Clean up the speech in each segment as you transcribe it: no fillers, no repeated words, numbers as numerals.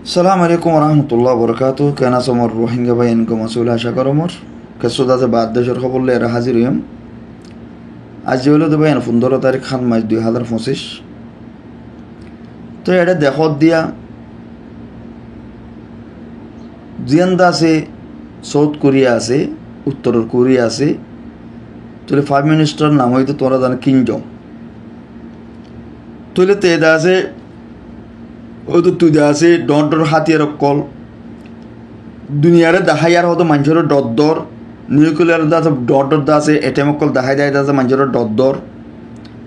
السلام عليكم ورحمة الله وبركاته. كان سمر روحينجا بينكم مسؤول شكر عمر كسودة بعد دشر خبر لي راح حاضر يوم أجيبله دبيان فندورة تاريخ خان ماج 2025 তো এটা দেখো দিয়া জিয়ান্দা আছে সাউথ কোরিয়া আছে উত্তর কোরিয়া আছে তোলে প্রাইম মিনিস্টার নাম হইতো তোরা জানো কিম জং তোলে তেদা আছে ও তো তুই আছে ডন্টর হাতিয়ার কল দুনিয়ারে দেখাইয়ার হতো মানুষের ডদ্দর নিউক্লিয়ার আছে ডটর আছে এটেম কল দেখাই দেয় আছে মানুষের ডদ্দর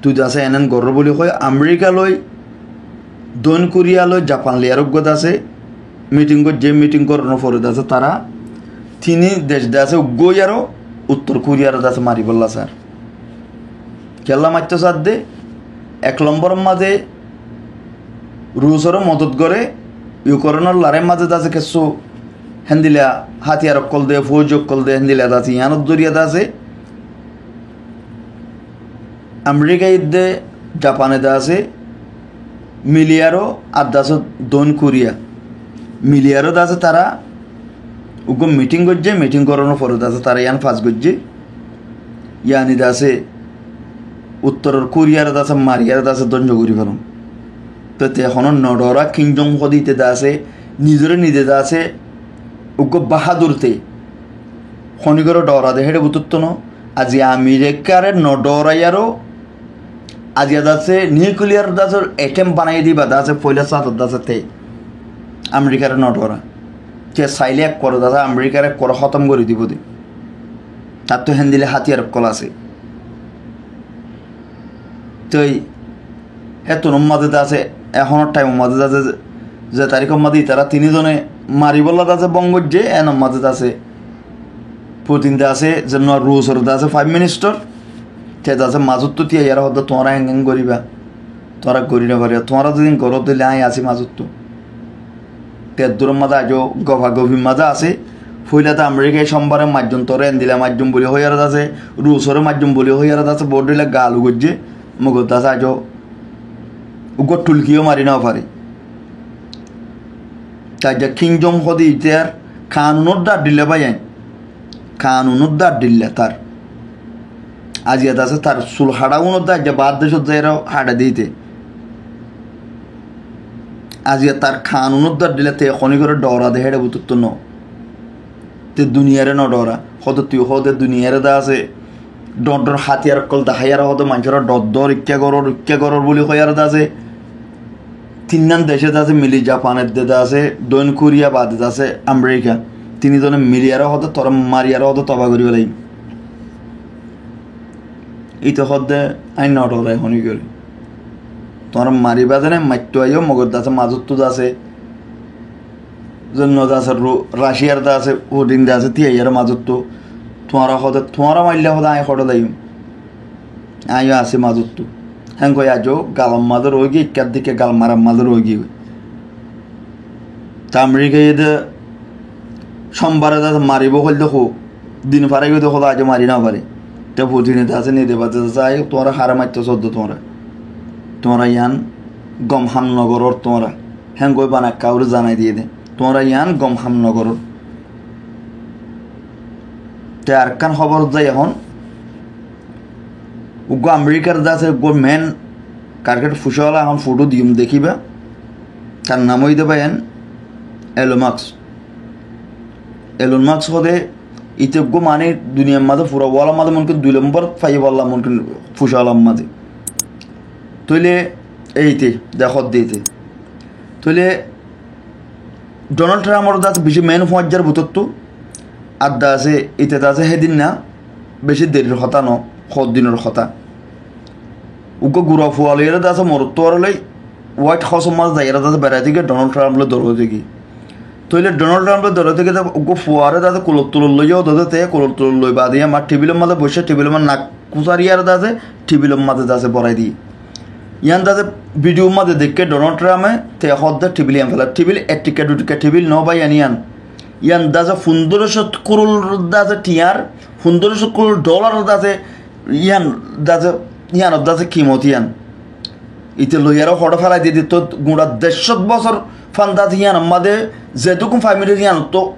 তুই আছে এনএন গর্ব বলি কয় আমেরিকা লই দক্ষিণ কোরিয়া লই জাপান লিয়ারগত আছে মিটিং যে মিটিং করার পরে আছে তারা তিনি দেশ আছে গই আরো উত্তর কোরিয়ার আছে মারি বললা স্যার খেলা মারতে সার দে এক নম্বর মাঝে রুশরও মদত করে ইউক্রেনের লড়াইয়ের মাঝে আছে কিছু হেন্দিলা হাতিয়ার কল দে ফৌজ কল দে হেন্দিলা আছে ইয়ানত জড়িয়ে আছে আমেরিকা ইদে জাপানে আছে মিলিয়ারও আর আছে দক্ষিণ কোরিয়া মিলিয়ারও আছে তারা উগো মিটিং করছে মিটিং করানোর পরে আছে তারা ইয়ান ফাঁস করছে ইয়ানি আছে উত্তরের কোরিয়ার আছে মারিয়ার আছে দঞ্জ করি ফেলুন তো এখনো নডরা কিংজং হদিতে আছে নিজরে নিজে আছে উগ্র বাহাদুরতে খনিগর ডরা দে হেঁটে বুতুত্ব ন আজি আমেরিকার নডরাইয়ারও আজি আছে নিউক্লিয়ার দাসের এটেম বানাই দিবা দাসে পয়লা সাতর দাসে তে আমেরিকার নডরা সে চাইলে এক করে দাদা আমেরিকার এক করে খতম করে দিব দে তার তো হেন্দিলে হাতিয়ার কল আছে তো এত মাঝে আছে এখনের টাইম মাঝে আছে যে তারিখের মাঝে তারা তিনজনে মারিবল্লা আছে বঙ্গর যে এন মাঝে আছে পুতিন আছে যে রুশর আছে প্রাইম মিনিস্টার সে আছে মাজুত তো তিয়া ইয়ার হতো তোমরা হ্যাং করিবা তোমরা করি না পারিবা তোমরা যদি ঘর দিলে আই আছি মাজুত তো তেদুর মাঝে আজও গভা গভীর মাঝে আছে ফইলাতে আমেরিকায় সোমবারের মাধ্যম তোরে এনদিলা মাধ্যম বলি হইয়ার আছে রুশরের মাধ্যম বলি হইয়ার আছে বোর্ড দিলে গালু গজ্জে মগত আছে আজও উগো টুলকিও মারি নাও পারে তাই যে কিংজং হদি ইতার কানুনত দাঁড় দিলে ভাই কানুনত দাঁড় দিলে তার আজিয়াত আছে তার চুল হাড়াগুনত দাঁড় যে বাদ দেশত যাই হাড়া দিতে আজিয়া তার কানুনত দাঁড় দিলে তে এখনই করে ডরা দে হেড়ে বুতুত্ব ন তে দুনিয়ারে ন ডরা হত তুই হতে দুনিয়ারে দা আছে ডর হাতিয়ার কল দেখাইয়ার হতো মানুষের ডর ইচ্ছা করর বলি কয়ার আছে তিনজন দেশে আছে মিলি জাপানের দেদা আছে দক্ষিণ কোরিয়া বাদে আছে আমেরিকা তিনজনে মিলিয়ারও হতো তোর মারিয়ারও হতো তবা করি পেলাই ইতো হতে আইন নটরাই হনি করে তোমার মারিবা জানে মাইটো আইও মগর আছে মাজত তো আছে জন্য আছে রাশিয়ার দা আছে ওদিন দা আছে তিয়ার মাজত তো তোমার হতে তোমার মারলে হতে আই হটো দাইম আইও আছে মাজত তো হ্যাঁ কই আজও গালাম মাদের রোগী ইকার দিকে গাল মারাম মাদের রোগী তা আমেরিকা এদের সোমবারে মারিব হল দেখো দিন পারে দেখো আজও মারি না পারে তা পুতিনে আছে নিতে পারতে চাই তোমরা হারা মারতে চোদ্দ তোমরা ইয়ান গম হামনগরর তোমরা হ্যাঁ কই বানা কাউরে জানাই দিয়ে দে তোমরা ইয়ান গম হামনগরর তে আর কান খবর যাই এখন উগ্র আমেরিকার আছে মেন কার্কেট ফুসওয়ালা এখন ফটো দিম দেখিবা তার নাম হইতে পারেন এলন মাস্ক হতে ইতজ্ঞ মানে দুনিয়ার মাঝে পুরো ওয়ালা মাঝে মনকে 2 নম্বর ফাই বললাম মনকে ফুসওয়ালার মাঝে তৈলে এইতে দেখত দিতে তৈলে ডোনাল্ড ট্রাম্পর আছে বেশি মেন ফজার ভূতত্ব আড্ডা আছে ইতে আছে সেদিন না বেশি দেরির কথা ন দিনের কথা উগ্র গুড়া ফুয়ালিয়ার আছে মরত্বরলাই হোয়াইট হাউস মাছ যাই এরা বেড়াই থেকে ডোনাল্ড ট্রাম্পলে দৌড় থেকে তৈলে ডোনাল্ড ট্রাম্পলে দৌড় থেকে উগ্র ফুয়ারে তাদের কোলর তোলর লইয়াও দাদা কোলর তোলর লই বা দিয়ে আমার টেবিলের মাঝে বসে টেবিলের মাঝে নাক কুচারিয়ার আছে টেবিলের মাঝে আছে বড়াই দিয়ে ইয়ান তাদের ভিডিও মাঝে দেখে ডোনাল্ড ট্রাম্পে তে হদ্দা টেবিল ইয়ান ফেলা টেবিল 1 টিকা 2 টিকা টেবিল ন বা ইয়ান ইয়ান দাজা 1500 করোড় দাজা টিয়ার 1500 করোড় ডলার দাজে ইয়ান দাজা ইয়ান দাজা কিমত ইয়ান ইতে লইয়ারও হড় ফেলাই দিয়ে দিত গুঁড়া 150 বছর ফান্দাত ইয়ান আমাদের যেটুকু ফ্যামিলির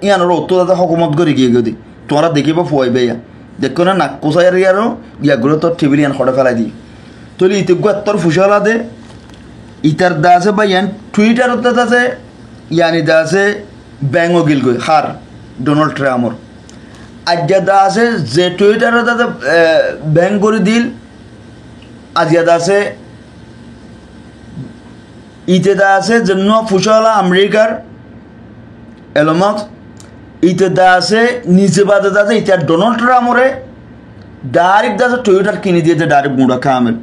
ইয়ানোর অত্য দাদা হকুমত করে গিয়ে গদি তোমরা দেখিব ফুয়াইবে ইয়া দেখো না নাক কোসাইয়ার ইয়ারও ইয়াগুলো তোর টেবিল ইয়ান খড়ে ফেলাই দিই তলি ইতিগ্য তোর ফুসলা দে ইটার দা আছে বা ইয়ান টুইটারত দা আছে ইয়ানি দা আছে ব্যাঙ্গ গিল গই হার ডোনাল্ড ট্রাম্পর আজ্ঞা দা আছে যে টুইটারত দাদা ব্যাঙ্গ করে দিল আজিয়া দা আছে ইতে দা আছে জন্য ফুসলা আমেরিকার এলমক ইতে দা আছে নিজে বাদে দা আছে ইটার ডোনাল্ড ট্রাম্পরে ডাইরেক্ট দা আছে টুইটার কিনে দিয়েছে ডাইরেক্ট গুঁড়া খামের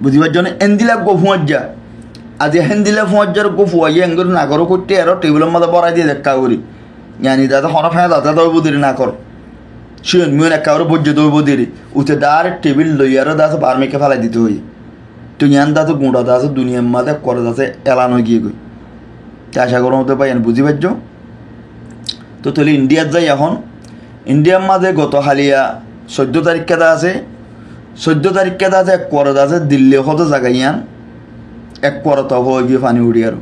বুঝিবার জন্য এন্দিলা গোফুয়াজ্জা আজ হেন্দিলা ফুয়াজ্জার গোফুয়াই এঙ্গুর না করো করতে আরো টেবিলের মধ্যে বড়াই দিয়ে দেখা করি জানি দাদা হরা ফেঁ দাদা দইব দিরি না কর শিওন মিউন একা করে বজ্জে দইব দিরি উঠে ডাইরেক্ট টেবিল লই আরো দাস বার্মিকে ফেলাই দিতে হই তুই ইয়ান দাস গুঁড়া দাস দুনিয়ার মাঝে করে দাসে এলানো গিয়ে গই আশা করো হতে পাই বুঝি পারছ তো তাহলে ইন্ডিয়ার যাই এখন ইন্ডিয়ার মাঝে গত হালিয়া 14 তারিখ কেদা আছে 14 তারিখ কেদা আছে এক করে আছে দিল্লি কত জায়গায় ইয়ান এক করে তো হয়ে গিয়ে পানি উড়ি আর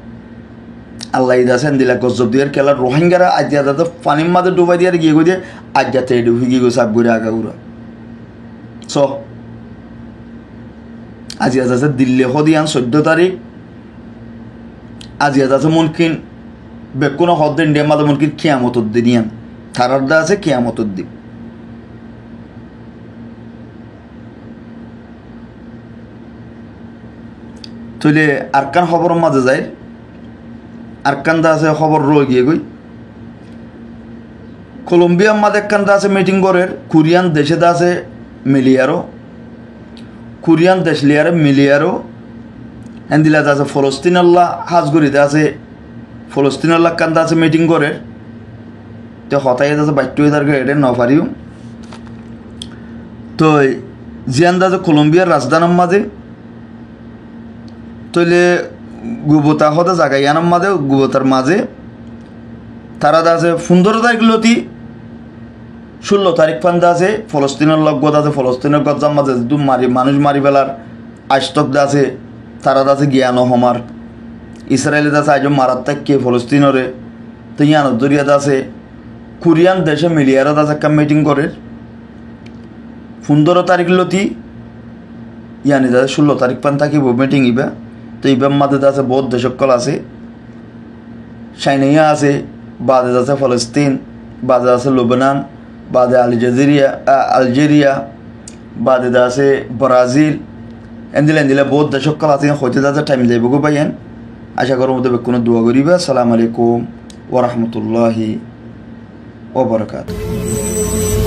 আল্লাহ দাসেন দিলা গজব দিয়ে খেলার রোহিঙ্গারা আজিয়া দাদা পানির মাঝে ডুবাই দিয়ে গিয়ে গিয়ে আজ্ঞাতে ডুবি গিয়ে গো সাপ ঘুরে আগা ঘুরা স আজিয়া দাসে দিল্লি হদিয়ান 14 তারিখ আজিয়া দাসে মুনকিন বেকুনো হদ ইন্ডিয়ার মাঝে মুনকিন কিয়ামতর দিন ইয়ান থারার দা আছে কিয়ামতর দিন তাহলে আরকান খবর মাঝে যায় আরকান দা আছে খবর রয়ে গিয়ে গই কলম্বিয়ার মাঝে একখান দা আছে মিটিং করে কোরিয়ান দেশে দা আছে মিলিয়ারও কোরিয়ান দেশ লিয়ারে মিলিয়ারও হ্যান্দিলা দা আছে ফলস্তিন আল্লাহ হাজগুড়িতে আছে ফলস্তিন আল্লাহ কান দা আছে মিটিং করে তো হতাই আছে বাইট এটা নফারিও তো জিয়ান দা আছে কলম্বিয়ার রাজধানীর মাঝে তইলে গুবতা হতে জায়গায় ইয়ানার মাঝে গুবতার মাঝে তারা দা আছে 15 তারিখ লতি 16 তারিখ ফান্দা আছে ফলস্তিনের লগত আছে ফলস্তিনের গজ্জার মাঝে মারি মানুষ মারি ফেলার আস্তক দা আছে তারা দা আছে জ্ঞান হমার ইসরায়েলের আছে আজ মারাত থাকে ফলস্তিনরে তো ইয়ানোর দরিয়াত আছে কোরিয়ান দেশে মিলিয়ারত আছে একটা মিটিং করে 15 তারিখ লতি ইয়ানি দা 16 তারিখ পান থাকিব মিটিং ইবা তো ইবার মাঝে আছে বহুত দেশকল আছে সাইনিয়া আছে বাদে আছে ফলস্তিন বাদে আছে লেবানন বাদে আলজেরিয়া বাদে আছে ব্রাজিল এন্দিলা বহুত দেশকল আছে হইতে আছে টাইম যাইব গো পাইয়েন আশা করো মধ্যে কোনো দোয়া করিবা আসসালামু আলাইকুম ওয়া রাহমাতুল্লাহি ওয়া বারাকাতুহু